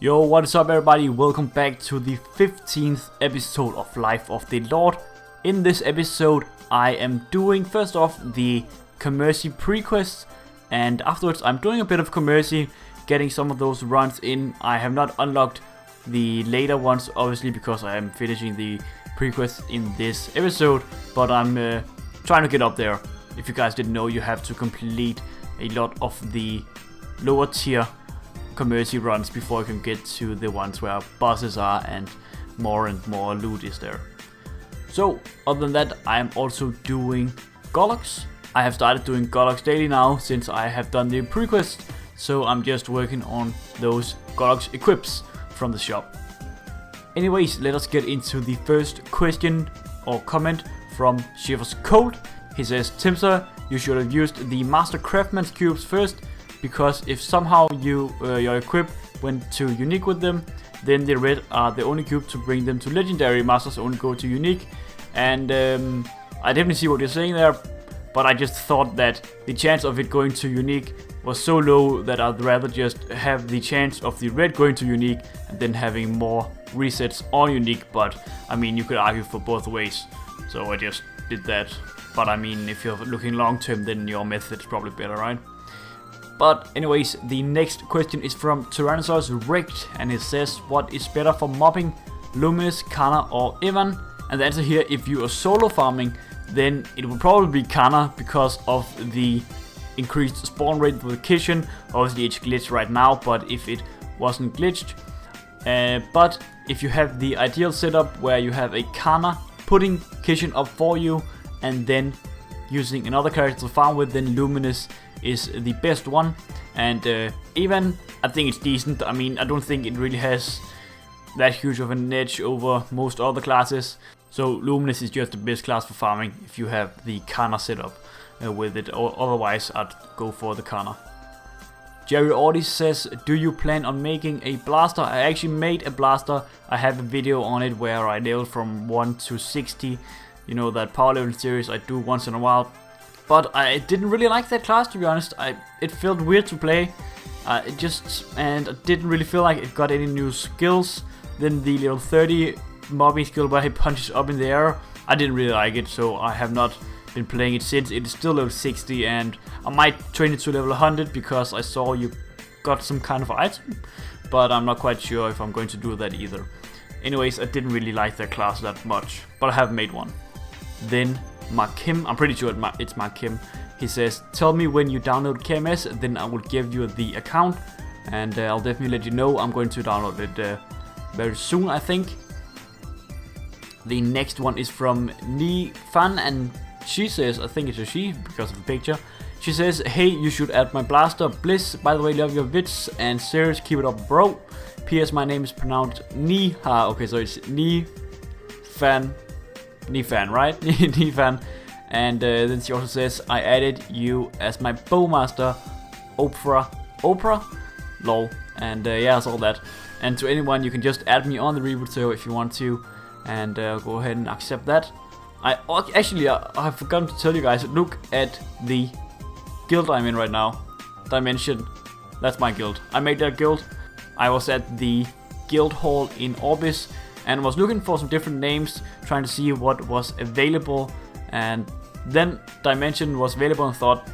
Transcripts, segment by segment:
Yo, what is up everybody? Welcome back to the 15th episode of Life of the Lord. In this episode I am doing first off the Commerci prequests, and afterwards I'm doing a bit of Commerci, getting some of those runs in. I have not unlocked the later ones obviously because I am finishing the prequests in this episode, but I'm trying to get up there. If you guys didn't know, you have to complete a lot of the lower tier Commerci runs before you can get to the ones where bosses are and more loot is there. So other than that, I am also doing Gollux. I have started doing Gollux daily now since I have done the prequest, so I'm just working on those Gollux equips from the shop. Anyways, let us get into the first question or comment from Shivers Cold. He says, Timster, you should have used the Master Craftsman's cubes first, because if somehow your equip went to unique with them, then the red are the only cube to bring them to legendary. Masters only go to unique. And I definitely see what you're saying there, but I just thought that the chance of it going to unique was so low that I'd rather just have the chance of the red going to unique and then having more resets on unique. But I mean, you could argue for both ways, so I just did that. But I mean, if you're looking long term, then your method's probably better, right? But anyways, the next question is from Tyrannosaurus Rex, and it says, what is better for mobbing, Luminous, Kana or Evan? And the answer here, if you are solo farming, then it will probably be Kana because of the increased spawn rate with the kitchen. Obviously it's glitched right now, but if it wasn't glitched. But if you have the ideal setup where you have a Kana putting kitchen up for you and then using another character to farm with, then Luminous is the best one. And even I think it's decent. I mean, I don't think it really has that huge of an edge over most other classes, so Luminous is just the best class for farming if you have the Kana setup with it, or otherwise I'd go for the Kana. Jerry Audis says, do you plan on making a blaster? I actually made a blaster. I have a video on it where I leveled from 1 to 60, you know, that power level series I do once in a while. But I didn't really like that class, to be honest. It felt weird to play. And I didn't really feel like it got any new skills. Then the level 30 mobbing skill where he punches up in the air, I didn't really like it, so I have not been playing it since. It is still level 60, and I might train it to level 100 because I saw you got some kind of item, but I'm not quite sure if I'm going to do that either. Anyways, I didn't really like that class that much, but I have made one. Then Markim, I'm pretty sure it's Markim, he says, tell me when you download KMS, then I will give you the account, and I'll definitely let you know. I'm going to download it very soon, I think. The next one is from Ni Fan, and she says, I think it's a she because of the picture, she says, hey, you should add my blaster. Bliss, by the way, love your vids, and serious, keep it up, bro. P.S. my name is pronounced Niha. Okay, so it's Ni Fan, right? Ni Fan. And then she also says, I added you as my bowmaster, Oprah, lol. And yeah, that's all that. And to anyone, you can just add me on the Reboot server if you want to, and go ahead and accept that. I have forgotten to tell you guys, look at the guild I'm in right now. Dimension, that's my guild. I made that guild. I was at the guild hall in Orbis and was looking for some different names, trying to see what was available, and then Dimension was available and thought,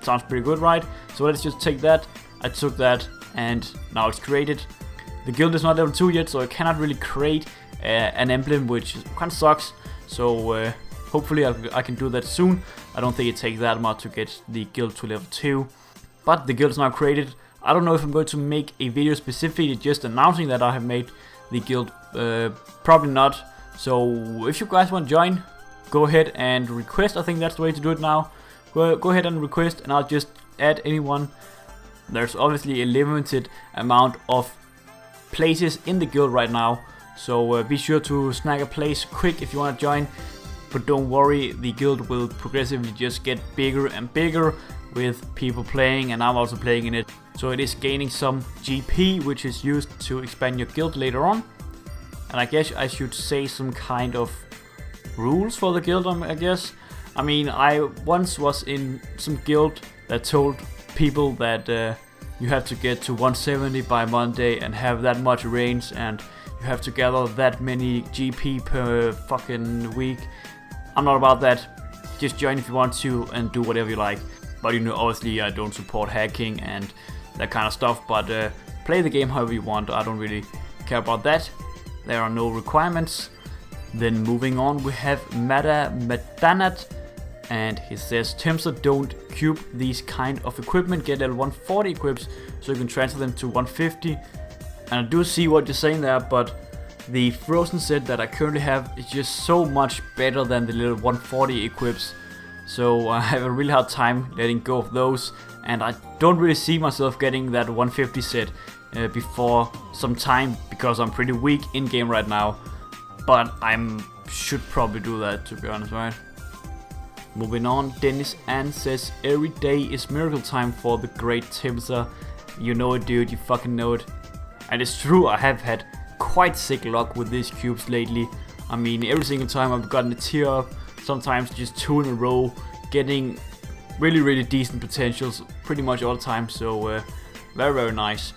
sounds pretty good, right? So let's just take that. I took that and now it's created. The guild is not level 2 yet, so I cannot really create an emblem, which kind of sucks. So hopefully I can do that soon. I don't think it takes that much to get the guild to level 2. But the guild is now created. I don't know if I'm going to make a video specifically just announcing that I have made the guild. Probably not. So if you guys want to join, go ahead and request. I think that's the way to do it now. Go ahead and request, and I'll just add anyone. There's obviously a limited amount of places in the guild right now, so be sure to snag a place quick if you want to join. But don't worry, the guild will progressively just get bigger and bigger with people playing, and I'm also playing in it. So it is gaining some GP, which is used to expand your guild later on. And I guess I should say some kind of rules for the guild, I guess. I mean, I once was in some guild that told people that you have to get to 170 by Monday and have that much range, and you have to gather that many GP per fucking week. I'm not about that. Just join if you want to and do whatever you like. But you know, obviously I don't support hacking and that kind of stuff, but play the game however you want. I don't really care about that. There are no requirements. Then moving on, we have Madanat, and he says, Timster, don't cube these kind of equipment, get level 140 equips so you can transfer them to 150. And I do see what you're saying there, but the frozen set that I currently have is just so much better than the little 140 equips. So I have a really hard time letting go of those, and I don't really see myself getting that 150 set before some time, because I'm pretty weak in game right now. But I should probably do that, to be honest, right? Moving on, Dennis Ann says, every day is miracle time for the great Timster. You know it, dude, you fucking know it. And it's true, I have had quite sick luck with these cubes lately. I mean, every single time I've gotten a tier up, sometimes just 2 in a row, getting really decent potentials pretty much all the time, so very nice.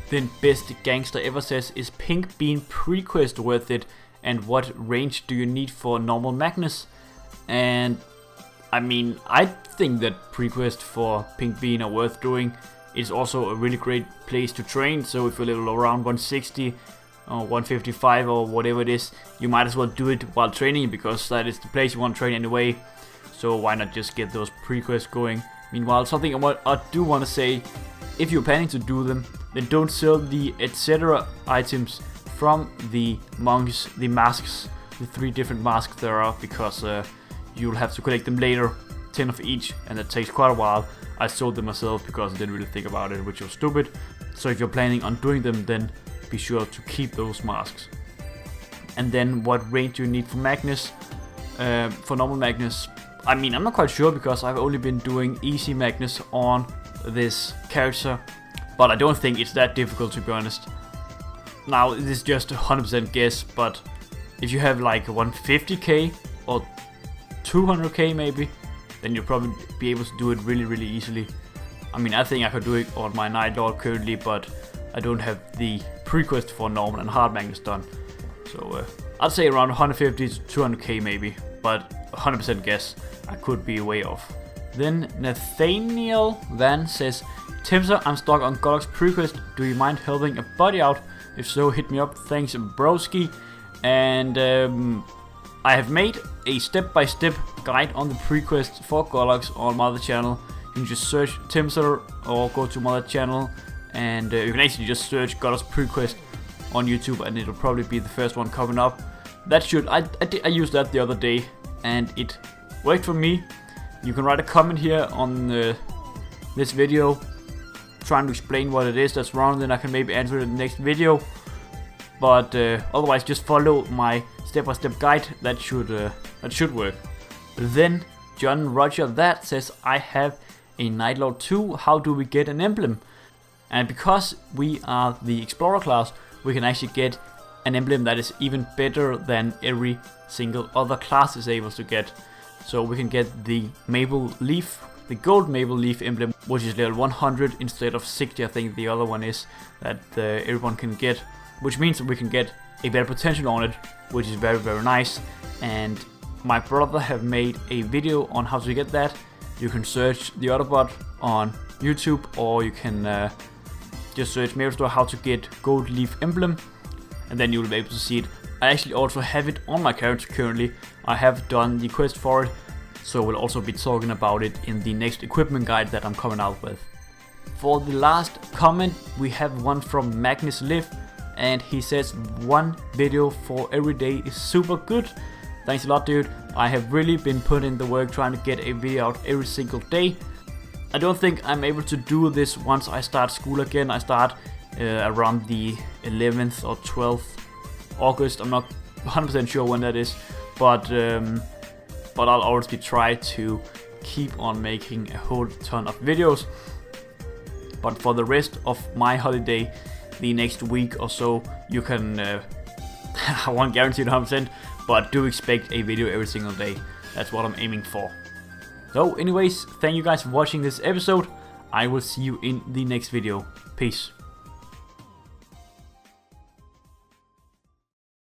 Then Best Gangster Ever says, is Pink Bean prequest worth it, and what range do you need for normal Magnus? And I mean, I think that prequest for Pink Bean are worth doing. It's also a really great place to train, so if you're level around 160 or 155 or whatever it is, you might as well do it while training, because that is the place you want to train anyway. So why not just get those prequests going? Meanwhile, something I do want to say, if you're planning to do them, then don't sell the etc. items from the monks, the masks, the 3 different masks there are, because you'll have to collect them later, 10 of each, and that takes quite a while. I sold them myself because I didn't really think about it, which was stupid. So if you're planning on doing them, then be sure to keep those masks. And then what range do you need for Magnus? For normal Magnus, I mean, I'm not quite sure, because I've only been doing easy Magnus on this character, but I don't think it's that difficult, to be honest. Now, it is just a 100% guess, but if you have like 150k or 200k maybe, then you'll probably be able to do it really easily. I mean, I think I could do it on my Night Lord currently, but I don't have the prequest for normal and hard Magnus done. So I'd say around 150 to 200k maybe, but 100% guess, I could be way off. Then Nathaniel Van says, Timster, I'm stuck on Gollux prequest, do you mind helping a buddy out? If so, hit me up, thanks broski. And I have made a step-by-step guide on the prequest for Gollux on my other channel. You can just search Timster or go to my other channel, and you can actually just search Gollux prequest on YouTube, and it'll probably be the first one coming up. That should, I used that the other day, and it worked for me. You can write a comment here on this video trying to explain what it is that's wrong, then I can maybe answer it in the next video. But otherwise, just follow my step-by-step guide. That should work. Then John Roger that says, I have a Night Lord 2. How do we get an emblem? And because we are the Explorer class, we can actually get an emblem that is even better than every single other class is able to get. So we can get the Maple Leaf, the Gold Maple Leaf emblem, which is level 100 instead of 60, I think the other one is, that everyone can get. Which means that we can get a better potential on it, which is very nice. And my brother have made a video on how to get that. You can search the other bot on YouTube, or you can just search Maplestory how to get Gold Leaf emblem, and then you'll be able to see it. I actually also have it on my character currently. I have done the quest for it, so we'll also be talking about it in the next equipment guide that I'm coming out with. For the last comment, we have one from Magnus Live, and he says, one video for every day is super good. Thanks a lot, dude. I have really been putting in the work trying to get a video out every single day. I don't think I'm able to do this once I start school again. I start around the 11th or 12th August. I'm not 100% sure when that is, but I'll obviously try to keep on making a whole ton of videos. But for the rest of my holiday, the next week or so, you can I won't guarantee it 100%, but do expect a video every single day. That's what I'm aiming for. So anyways, thank you guys for watching this episode. I will see you in the next video. Peace.